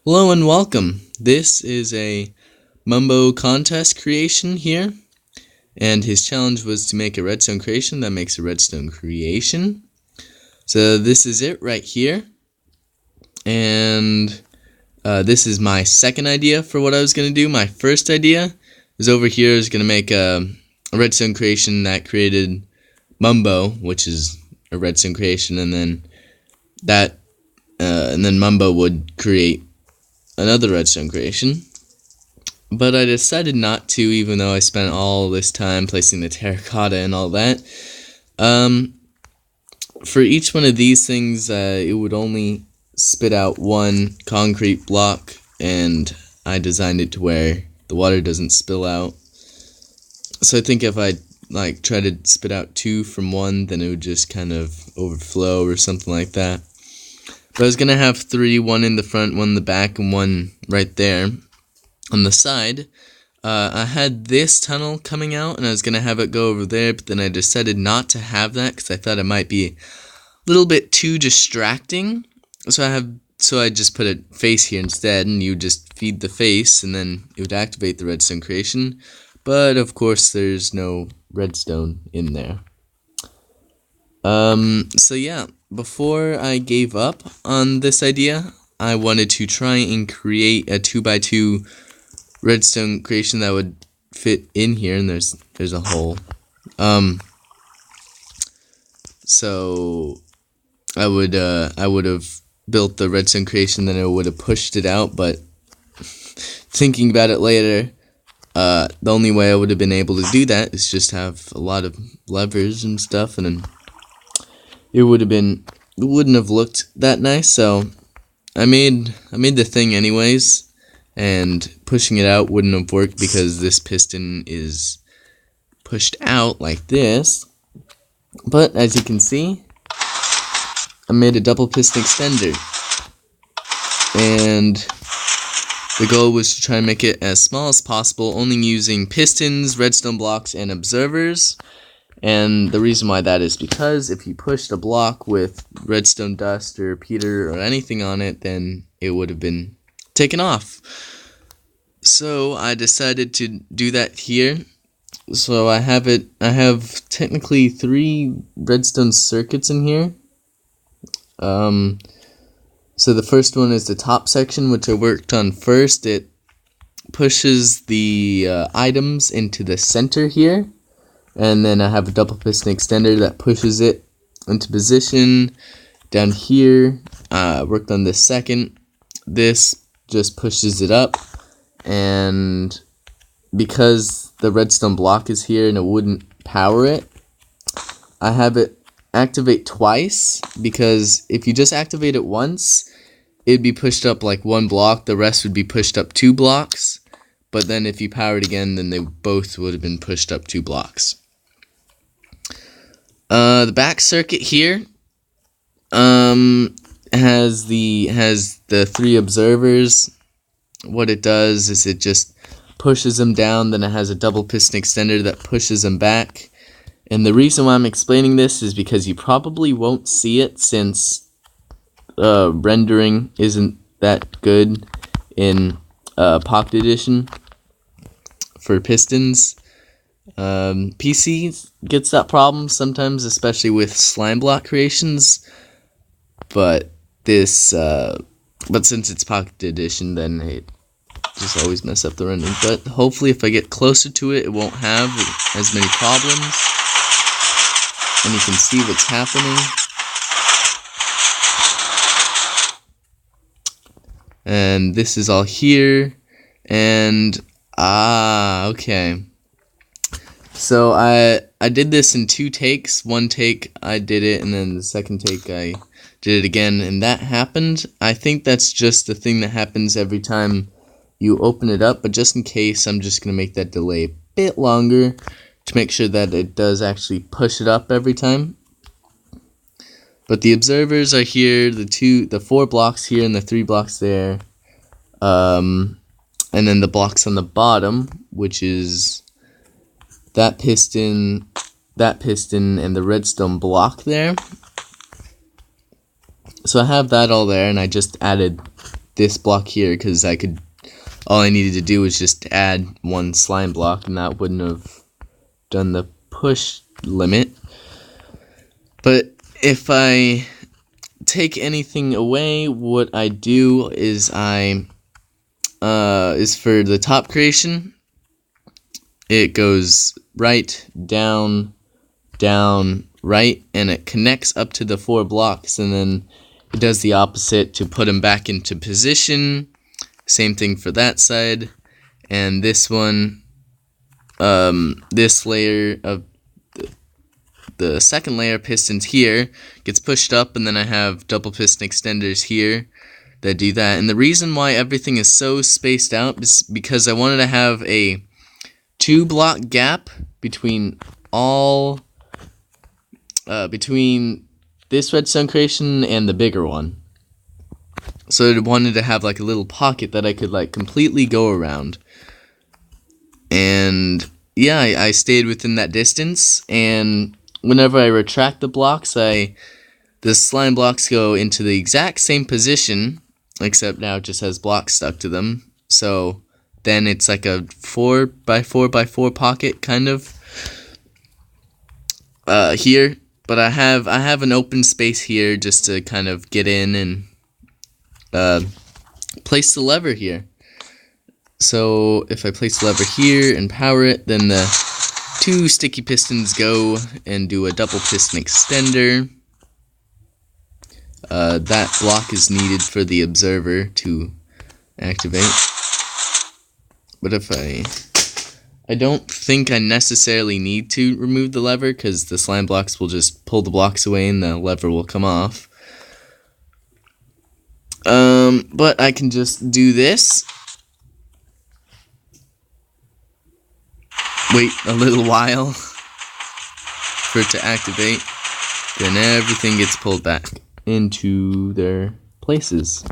Hello and welcome. This is a Mumbo contest creation here, and his challenge was to make a redstone creation that makes a redstone creation. So this is it right here, and this is my second idea for what I was going to do. My first idea is over here is going to make a redstone creation that created Mumbo, which is a redstone creation, and then Mumbo would create another redstone creation. But I decided not to, even though I spent all this time placing the terracotta and all that. For each one of these things, it would only spit out one concrete block, and I designed it to where the water doesn't spill out. So I think if I try to spit out two from one, then it would just kind of overflow or something like that. But I was gonna have three, one in the front, one in the back, and one right there on the side. I had this tunnel coming out, and I was gonna have it go over there, but then I decided not to have that because I thought it might be a little bit too distracting. So I just put a face here instead, and you just feed the face, and then it would activate the redstone creation. But of course, there's no redstone in there. So yeah, before I gave up on this idea, I wanted to try and create a 2x2 redstone creation that would fit in here, and there's a hole. So I would have built the redstone creation, then I would have pushed it out, but thinking about it later, the only way I would have been able to do that is just have a lot of levers and stuff, and then it wouldn't have looked that nice. So I made the thing anyways, and pushing it out wouldn't have worked because this piston is pushed out like this. But as you can see, I made a double piston extender, and the goal was to try and make it as small as possible, only using pistons, redstone blocks, and observers. And the reason why that is because if you pushed a block with redstone dust or peter or anything on it, then it would have been taken off. So I decided to do that here. So I have technically 3 redstone circuits in here. So the first one is the top section, which I worked on first. It pushes the items into the center here. And then I have a double piston extender that pushes it into position. Down here, worked on this second. This just pushes it up. And because the redstone block is here and it wouldn't power it, I have it activate twice, because if you just activate it once, it'd be pushed up like 1 block. The rest would be pushed up 2 blocks. But then if you power it again, then they both would have been pushed up 2 blocks. The back circuit here has the 3 observers. What it does is it just pushes them down, then it has a double piston extender that pushes them back. And the reason why I'm explaining this is because you probably won't see it, since rendering isn't that good in Pocket Edition for pistons. PC gets that problem sometimes, especially with slime block creations. But since it's Pocket Edition, then it just always mess up the rendering. But hopefully, if I get closer to it, it won't have as many problems, and you can see what's happening. And this is all here, and okay. So I did this in 2 takes. 1 take I did it, and then the second take I did it again, and that happened. I think that's just the thing that happens every time you open it up, but just in case, I'm just going to make that delay a bit longer to make sure that it does actually push it up every time. But the observers are here, the 4 blocks here and the 3 blocks there. And then the blocks on the bottom, which is that piston, and the redstone block there. So I have that all there, and I just added this block here, because all I needed to do was just add one slime block, and that wouldn't have done the push limit. But if I take anything away, what I do is is for the top creation, it goes right, down, down, right, and it connects up to the 4 blocks, and then it does the opposite to put them back into position. Same thing for that side. And this one, this layer of the second layer pistons here gets pushed up, and then I have double piston extenders here that do that. And the reason why everything is so spaced out is because I wanted to have a 2-block gap between between this redstone creation and the bigger one. So I wanted to have like a little pocket that I could like completely go around. And yeah, I stayed within that distance, and whenever I retract the blocks, the slime blocks go into the exact same position, except now it just has blocks stuck to them. So then it's like a 4x4x4 pocket kind of here. But I have an open space here just to kind of get in and place the lever here. So if I place the lever here and power it, then the 2 sticky pistons go and do a double piston extender. That block is needed for the observer to activate. But if I don't think I necessarily need to remove the lever, because the slime blocks will just pull the blocks away and the lever will come off. But I can just do this. Wait a little while for it to activate. Then everything gets pulled back into their places.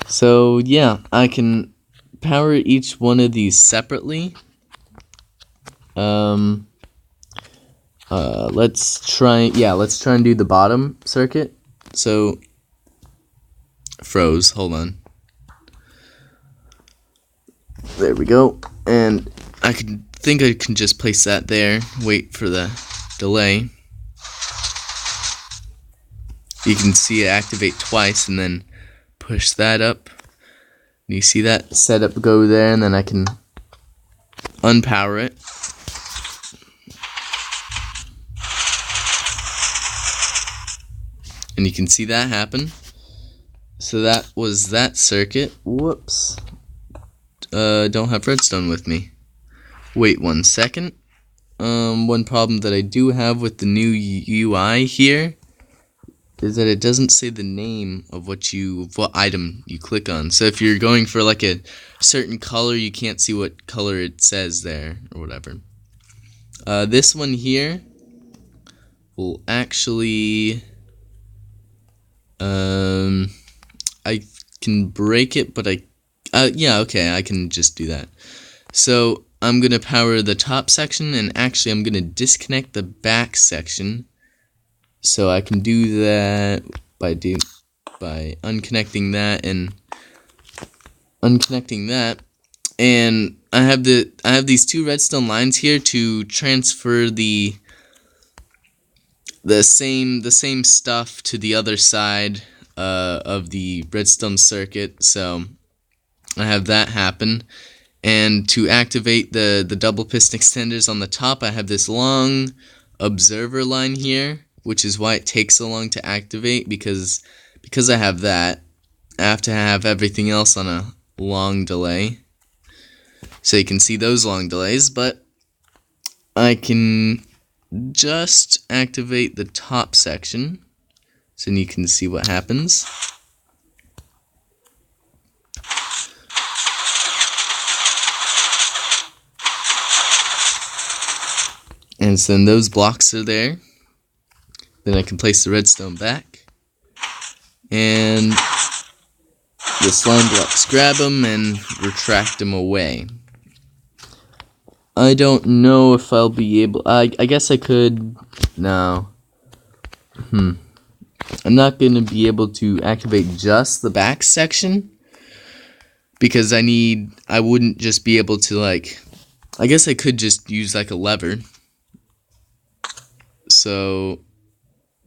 So yeah, I can power each one of these separately. Let's try and do the bottom circuit. So froze, hold on. There we go. And I think I can just place that there, wait for the delay. You can see it activate twice, and then push that up. You see that setup go there, and then I can unpower it. And you can see that happen. So that was that circuit. Whoops. Don't have redstone with me. Wait 1 second. One problem that I do have with the new UI here is that it doesn't say the name of what item you click on. So if you're going for like a certain color, you can't see what color it says there or whatever. This one here will actually I can break it, but yeah, okay, I can just do that. So I'm gonna power the top section, and actually I'm gonna disconnect the back section. So I can do that by unconnecting that and unconnecting that. And I have these 2 redstone lines here to transfer the same stuff to the other side of the redstone circuit. So I have that happen. And to activate the double piston extenders on the top, I have this long observer line here, which is why it takes so long to activate, because I have that, I have to have everything else on a long delay. So you can see those long delays, but I can just activate the top section, so you can see what happens. And so then those blocks are there. Then I can place the redstone back. And the slime blocks grab them and retract them away. I don't know if I'll be able... I guess I could... No. I'm not going to be able to activate just the back section because I wouldn't just be able to, like, I guess I could just use like a lever. So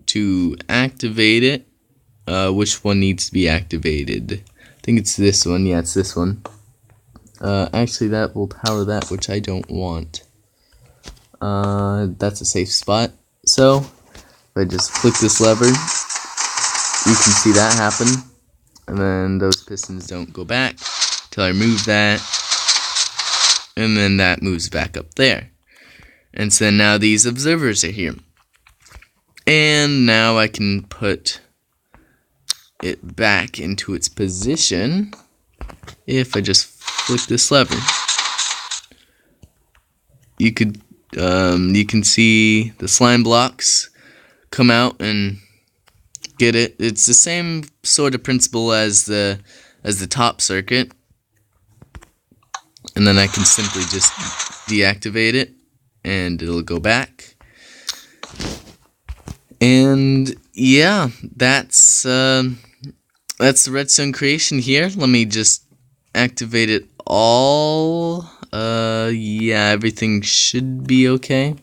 to activate it, which one needs to be activated? I think it's this one. Yeah, it's this one. Actually, that will power that, which I don't want. That's a safe spot. So if I just flick this lever, you can see that happen, and then those pistons don't go back till I remove that, and then that moves back up there. And so now these observers are here, and now I can put it back into its position if I just flick this lever. You can see the slime blocks come out and get it. It's the same sort of principle as the top circuit, and then I can simply just deactivate it and it'll go back. And yeah, that's the redstone creation here. Let me just activate it all. Yeah, everything should be okay.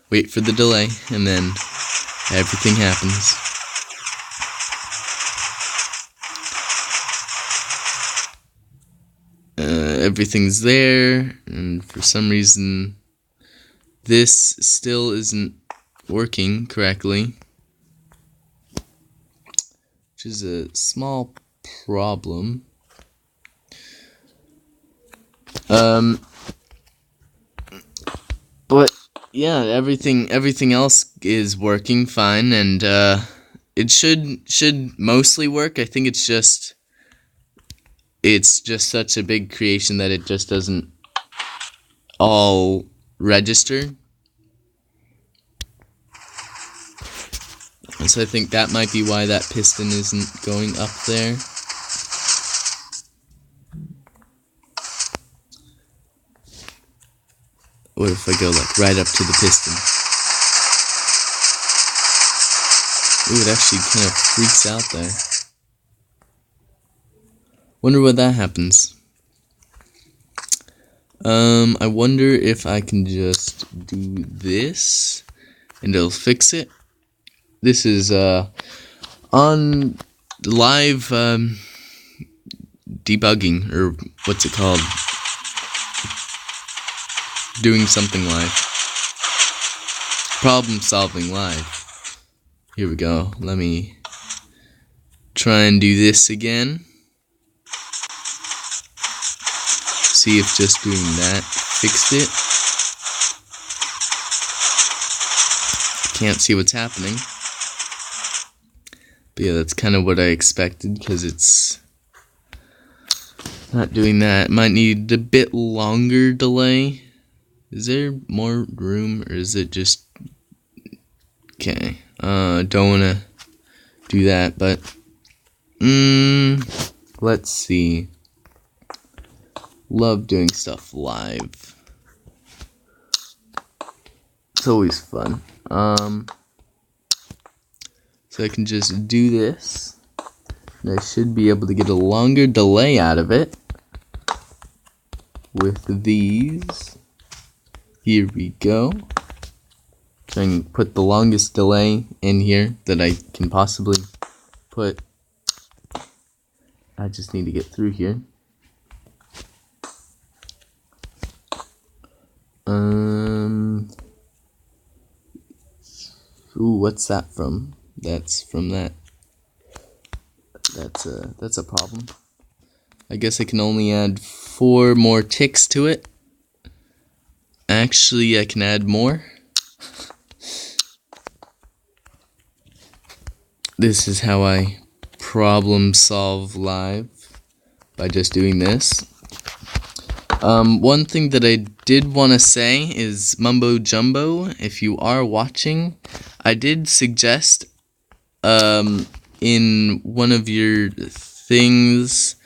Wait for the delay, and then everything happens. Everything's there, and for some reason this still isn't working correctly, which is a small problem. But yeah, everything else is working fine, and it should mostly work. I think it's just such a big creation that it just doesn't all register. And so I think that might be why that piston isn't going up there. What if I go like right up to the piston? Ooh, it actually kind of freaks out there. Wonder what that happens. I wonder if I can just do this and it'll fix it. This is on live debugging, or what's it called? Doing something live. Problem solving live. Here we go. Let me try and do this again. See if just doing that fixed it. Can't see what's happening. But yeah, that's kind of what I expected, because it's not doing that. It might need a bit longer delay. Is there more room, or is it just... Okay, don't want to do that, but... let's see. Love doing stuff live. It's always fun. So I can just do this, and I should be able to get a longer delay out of it with these. Here we go. So I can put the longest delay in here that I can possibly put. I just need to get through here. Ooh, what's that from? That's from that. That's a problem. I guess I can only add 4 more ticks to it. Actually, I can add more. This is how I problem solve live, by just doing this. One thing that I did want to say is, Mumbo Jumbo, if you are watching, I did suggest in one of your things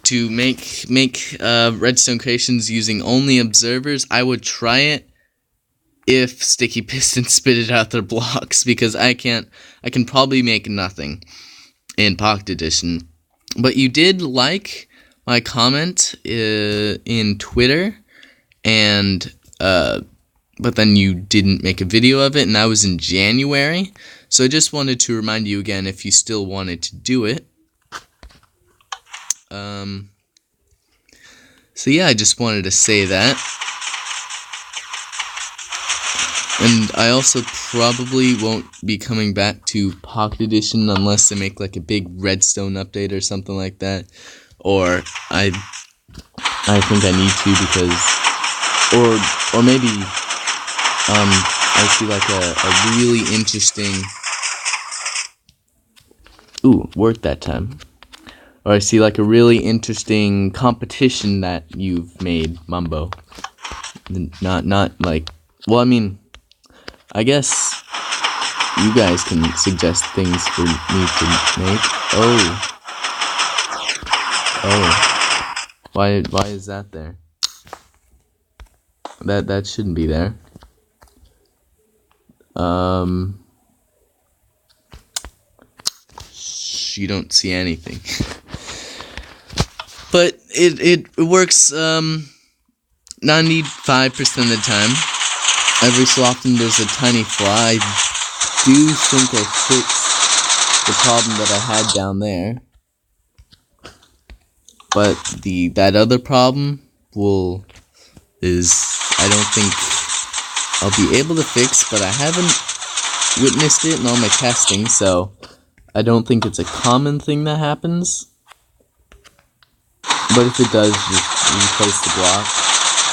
to make redstone creations using only observers. I would try it. if sticky pistons spit it out their blocks, because I can probably make nothing in Pocket Edition. But you did like my comment in Twitter, and but then you didn't make a video of it, and that was in January. So I just wanted to remind you again if you still wanted to do it. So yeah, I just wanted to say that. And I also probably won't be coming back to Pocket Edition unless they make like a big Redstone update or something like that. Or I think I need to, because or maybe I see like a really interesting worked that time. Or I see like a really interesting competition that you've made, Mumbo. Not like, well, I mean, I guess you guys can suggest things for me to make. Oh. Why is that there? That shouldn't be there. You don't see anything. But it works 95% of the time. Every so often there's a tiny flaw. I do think I fixed the problem that I had down there. But that other problem is I don't think I'll be able to fix, but I haven't witnessed it in all my testing, so I don't think it's a common thing that happens. But if it does, just replace the block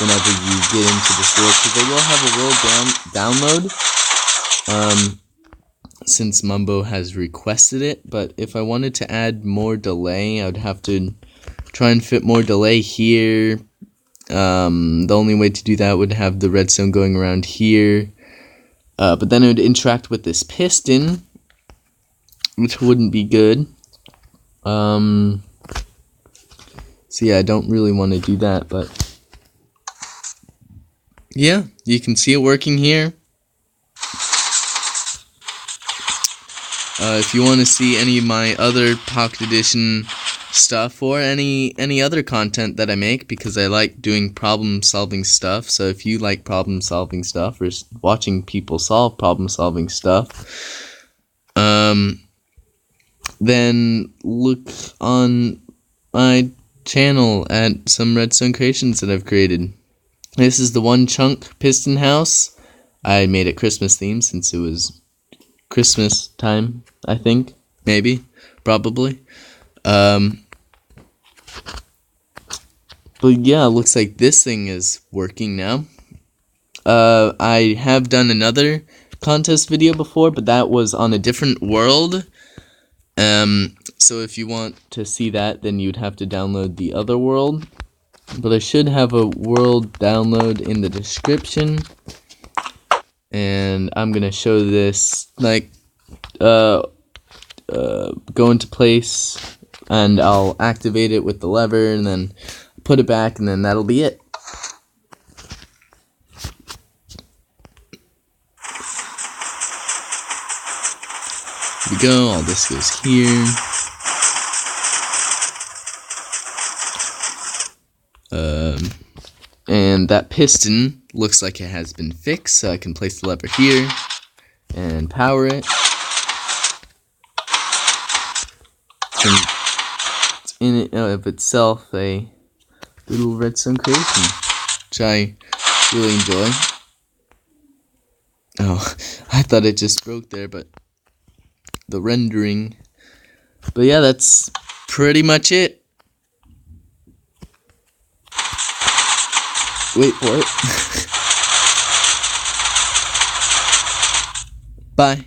whenever you get into this world, because they will have a world download, since Mumbo has requested it. But if I wanted to add more delay, I would have to try and fit more delay here. The only way to do that would have the redstone going around here, but then it would interact with this piston, which wouldn't be good. So yeah, I don't really want to do that, but yeah, you can see it working here. If you want to see any of my other Pocket Edition stuff, or any other content that I make, because I like doing problem-solving stuff, so if you like problem-solving stuff, or watching people solve problem-solving stuff, then look on my channel at some redstone creations that I've created. This is the one chunk piston house. I made it Christmas themed since it was Christmas time, I think. Maybe. Probably. But yeah, it looks like this thing is working now. I have done another contest video before, but that was on a different world. So if you want to see that, then you'd have to download the other world. But I should have a world download in the description. And I'm gonna show this, like, go into place, and I'll activate it with the lever, and then put it back, and then that'll be it. Here we go, all this goes here. And that piston looks like it has been fixed, so I can place the lever here and power it. And it's in it of itself a little redstone creation, which I really enjoy. Oh, I thought it just broke there, but the rendering. But yeah, that's pretty much it. Wait for it. Bye.